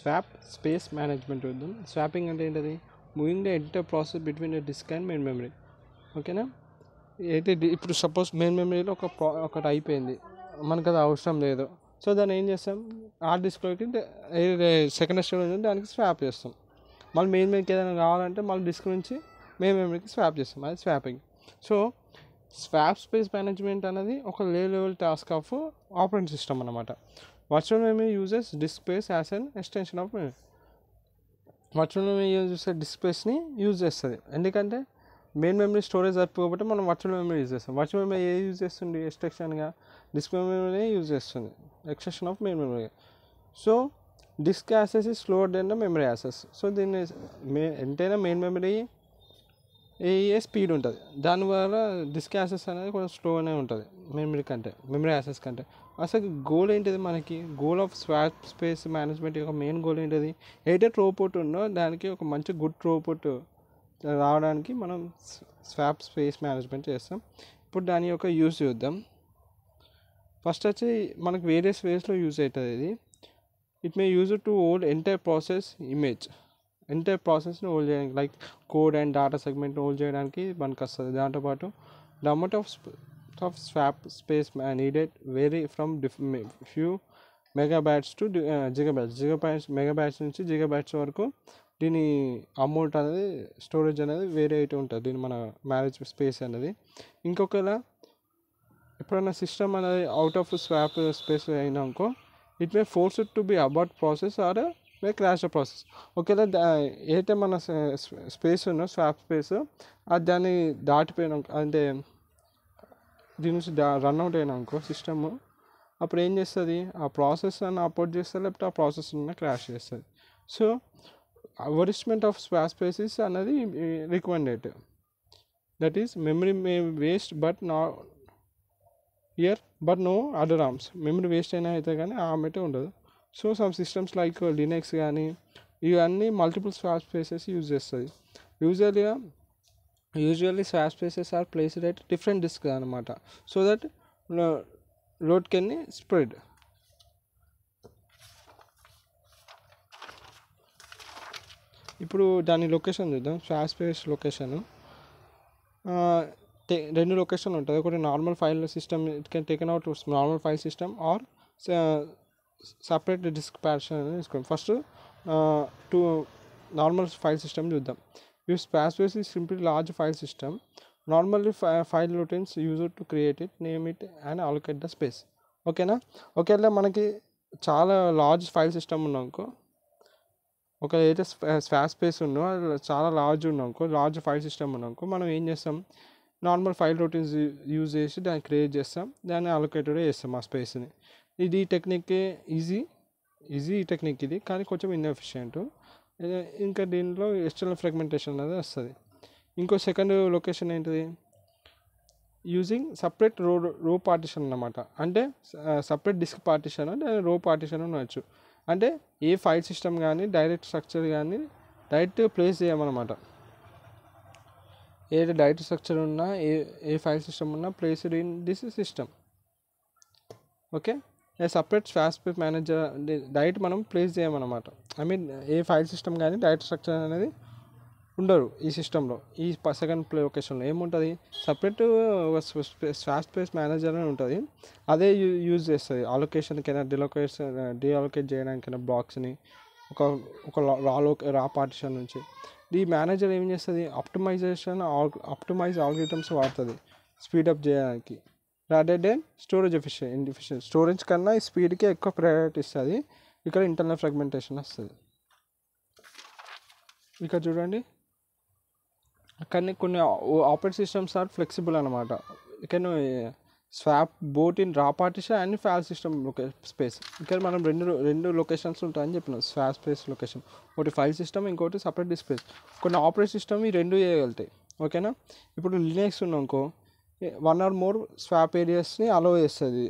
Swap space management చూద్దాం. Swapping అంటే ఏంటది? Moving the entire process between the disk and main memory. ఓకేనా? అయితే ఇప్పుడు సపోజ్ మెయిన్ మెమరీలో ఒకటి అయిపోయింది, మనకు అది అవసరం లేదు. సో దాన్ని ఏం చేస్తాం, హార్డ్ డిస్క్లోకి సెకండ్ స్టోరేజ్ ఉంది దానికి స్వాప్ చేస్తాం. మళ్ళీ మెయిన్ మెమరీకి ఏదైనా కావాలంటే మళ్ళీ డిస్క్ నుంచి మెయిన్ మెమరీకి స్వాప్ చేస్తాం, అది swapping. So swap space management అనేది ఒక level task of operating system అన్నమాట. Virtual memory uses disk space as an extension of memory. Virtual memory use చేసే డిస్క్ స్పేస్ని యూజ్ చేస్తుంది, ఎందుకంటే మెయిన్ మెమరీ స్టోరేజ్ సరిపోకపోతే మనం వర్చువల్ మెమరీ యూజ్ చేస్తాం. వర్చువల్ మెమరీ ఏ యూజ్ చేస్తుంది? ఎక్స్టెన్షన్గా డిస్క్ మెమరీ యూజ్ చేస్తుంది, extension of main memory. So disk access is slower than the memory access. So దీన్ని ఎంతైనా మెయిన్ మెమరీ ఏ స్పీడ్ ఉంటుంది, దానివల్ల డిస్క్ యాక్సెస్ అనేది కొంచెం స్లోగానే ఉంటుంది మెమరీ యాక్సెస్ కంటే. అసలు గోల్ ఏంటిది? మనకి goal of swap space management యొక్క మెయిన్ గోల్ ఏంటిది? ఏదైతే త్రోపుట్ ఉందో దానికి ఒక మంచి గుడ్ త్రోపుట్ రావడానికి మనం స్వాప్ స్పేస్ మేనేజ్మెంట్ చేస్తాం. ఇప్పుడు దాని యొక్క యూజ్ చూద్దాం. ఫస్ట్ వచ్చి మనకు వేరియస్ వేస్లో యూజ్ అవుతుంది ఇది. It may use to hold entire process image, entire ప్రాసెస్ని హోల్డ్ చేయడానికి, లైక్ కోడ్ అండ్ డేటా సెగ్మెంట్ని హోల్డ్ చేయడానికి మనకు వస్తుంది. దాంతోపాటు the amount of swap space needed vary from few megabytes to megabytes నుంచి జిగాబైట్స్ వరకు దీని అమౌంట్ అనేది, స్టోరేజ్ అనేది వేరే అయితే ఉంటుంది దీని మన మేనేజ్ స్పేస్ అనేది. ఇంకొకలా ఎప్పుడైనా సిస్టమ్ అనేది అవుట్ ఆఫ్ స్వాప్ స్పేస్ అయినాకో it may force to be abort process or may crash the process. ఒకవేళ ఏదైతే మన స్పేస్ ఉన్నో స్వాప్ స్పేస్ అది దాన్ని దాటిపోయినాక, అంటే దీని నుంచి రన్ అవుట్ అయినాకో సిస్టమ్, అప్పుడు ఏం చేస్తుంది? ఆ ప్రాసెస్ అన్న అపోర్ట్ చేస్తుంది, లేకపోతే ఆ ప్రాసెస్ అన్న క్రాష్ చేస్తుంది. So overestimate of swap spaces అనేది recommended. That is memory may waste but no other harms. Memory waste అయినా అయితే కానీ ఆర్మ్ అయితే ఉండదు. So some systems like Linux కానీ ఇవన్నీ మల్టిపుల్ స్వాప్ స్పేసెస్ యూజ్ చేస్తుంది. Usually swap spaces are placed at different disk అనమాట, so that load can spread. ఇప్పుడు దాని లొకేషన్ చూద్దాం. స్వాప్ స్పేస్ లొకేషన్ రెండు లొకేషన్ ఉంటుంది. ఒకటి normal file system, it can taken out normal file system or separate disk partition అనేది తీసుకోండి. First normal file system చూద్దాం. If swap space is simply large file system, normally file routines used to create it, name it and allocate the space. ఓకేనా? ఒకవేళ మనకి చాలా large file system ఉన్నాకో, ఒకవేళ అయితే swap space ఉన్నో చాలా లార్జ్ ఉన్నాకో, లార్జ్ ఫైల్ సిస్టమ్ ఉన్నాకో మనం ఏం చేస్తాం? నార్మల్ ఫైల్ రొటీన్స్ యూజ్ చేసి దాన్ని క్రియేట్ చేస్తాం, దాన్ని అలొకేటెడ్ చేస్తాం ఆ స్పేస్ని. ఇది టెక్నిక్ ఈజీ టెక్నిక్ ఇది, కానీ కొంచెం ఇన్ఎఫిషియంట్. ఇంకా దీంట్లో ఎక్స్టర్నల్ ఫ్రాగ్మెంటేషన్ అనేది వస్తుంది. ఇంకో సెకండ్ లొకేషన్ ఏంటిది? యూజింగ్ సపరేట్ రో పార్టిషన్ అన్నమాట. అంటే separate disk partition, raw partition ఉండవచ్చు. అంటే ఏ ఫైల్ సిస్టమ్ కానీ డైరెక్ట్ స్ట్రక్చర్ కానీ డైరెక్ట్ ప్లేస్ చేయమన్నమాట. ఏదైతే డైరెక్ట్ స్ట్రక్చర్ ఉన్నా, ఏ ఫైల్ సిస్టమ్ ఉన్నా placed in this system. Okay, separate swap space manager direct మనం ప్లేస్ చేయమన్నమాట. ఐ మీన్ ఏ ఫైల్ సిస్టమ్ కానీ డైరెక్ట్ స్ట్రక్చర్ అనేది ఉండరు ఈ సిస్టంలో. ఈ సెకండ్ లొకేషన్లో ఏముంటుంది? సపరేట్ స్వాప్ స్పేస్ మేనేజర్ అని ఉంటుంది. అదే యూజ్ చేస్తుంది అలొకేషన్కైనా డిఅలొకేట్ చేయడానికైనా బ్లాక్స్ని ఒక రా పార్టిషన్ నుంచి. ఈ మేనేజర్ ఏం చేస్తుంది? ఆప్టిమైజ్ ఆల్గరిథమ్స్ వాడుతుంది స్పీడప్ చేయడానికి, rather than storage efficient. Storage కన్నా ఈ స్పీడ్కే ఎక్కువ ప్రయారిటీ ఇస్తుంది. ఇక్కడ ఇంటర్నల్ ఫ్రాగ్మెంటేషన్ వస్తుంది. ఇక్కడ చూడండి, కానీ కొన్ని ఆపరేటింగ్ సిస్టమ్స్ ఆర్ ఫ్లెక్సిబుల్ అనమాట. Can swap both in raw partition and file system space. ఇక్కడ మనం రెండు లొకేషన్స్ ఉంటాయని చెప్పినాం స్వాప్ స్పేస్ లొకేషన్. ఒకటి ఫైల్ సిస్టమ్, ఇంకోటి సపరేట్ డిస్క్ స్పేస్. కొన్ని ఆపరేటింగ్ సిస్టమ్ ఈ రెండు చేయగలుగుతాయి. ఓకేనా? ఇప్పుడు లినక్స్ ఉన్నాకో వన్ ఆర్ మోర్ స్వాప్ ఏరియాస్ని అలో చేస్తుంది.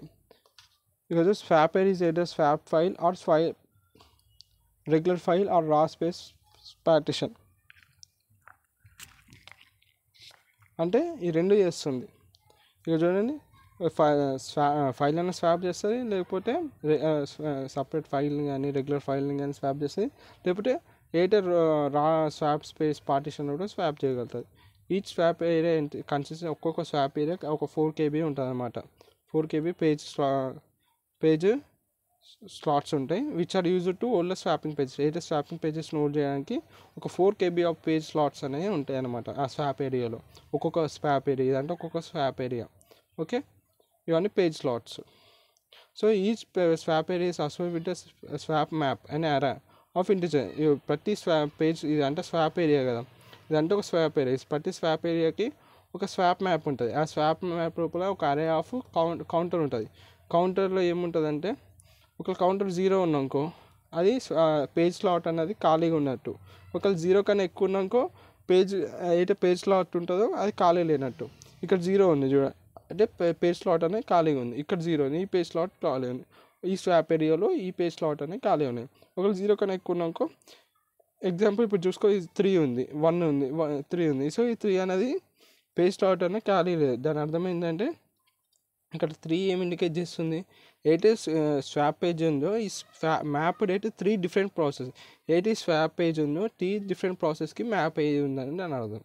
Because swap area is either swap file or regular file or raw space partition. అంటే ఈ రెండు చేస్తుంది. ఇక చూడండి, ఫైల్ అయినా స్వాప్ చేస్తుంది, లేకపోతే సపరేట్ ఫైల్ కానీ రెగ్యులర్ ఫైల్ని కానీ స్వాప్ చేస్తుంది, లేకపోతే either raw swap space partition కూడా స్వాప్ చేయగలుగుతుంది. ఈచ్ స్వాప్ ఏరియా కన్సిస్ట్ ఒక్కొక్క స్వాప్ ఏరియా ఒక 4 KB ఉంటుంది అనమాట. 4 KB పేజ్ స్లాట్స్ ఉంటాయి, which are used to hold swapping pages. అయితే స్వాపింగ్ పేజెస్ నోట్ చేయడానికి ఒక 4 KB ఆఫ్ పేజ్ స్లాట్స్ అనేవి ఉంటాయి అనమాట ఆ స్వాప్ ఏరియాలో. ఒక్కొక్క స్వాప్ ఏరియా ఇదంటే ఒక్కొక్క స్వాప్ ఏరియా. ఓకే, ఇవన్నీ page slots. So each swap area is associated with swap map and అరే ఆఫ్ ఇంటిజర్. ప్రతి స్వాప్ పేజ్ ఇదంటే స్వాప్ ఏరియా కదా, ఇదంటే ఒక స్వాప్ ఏరియా. ప్రతి స్వాప్ ఏరియాకి ఒక స్వాప్ మ్యాప్ ఉంటుంది. ఆ స్వాప్ మ్యాప్ లోపల ఒక అరే ఆఫ్ కౌంటర్ ఉంటుంది. కౌంటర్లో ఏముంటుందంటే ఒక కౌంటర్ 0 ఉన్నాకో అది పేజ్ స్లాట్ అనేది ఖాళీగా ఉన్నట్టు. ఒకవేళ 0 కన్నా ఎక్కువ ఉన్నాకో అయితే పేజ్ స్లాట్ ఉంటుందో అది ఖాళీ లేనట్టు. ఇక్కడ 0 ఉంది చూడ, అంటే పేజ్ స్లాట్ అనేది ఖాళీగా ఉంది. ఇక్కడ 0 ఉంది, ఈ పేజ్ స్లాట్ ఖాళీ ఉంది. ఈ స్వాప్ ఏరియాలో ఈ పేజ్ స్లాట్ అనేది ఖాళీ ఉన్నాయి. ఒకవేళ 0 కన్నా ఎక్కువ ఉన్నాకో, ఎగ్జాంపుల్ ఇప్పుడు చూసుకో, ఇది 3 ఉంది, 1 ఉంది, 3 ఉంది. సో ఈ 3 అనేది పేజ్ స్లాట్ అనేది ఖాళీ లేదు. దాని అర్థం ఏంటంటే ఇక్కడ 3 ఏమి ఇండికేట్ చేస్తుంది, అయితే స్వాప్ పేజ్ ఉందో ఈ మ్యాప్ అయితే 3 డిఫరెంట్ ప్రాసెస్. అయితే స్వాప్ పేజ్ ఉందో 3 డిఫరెంట్ ప్రాసెస్కి మ్యాప్ అయ్యి ఉందని దాని అర్థం.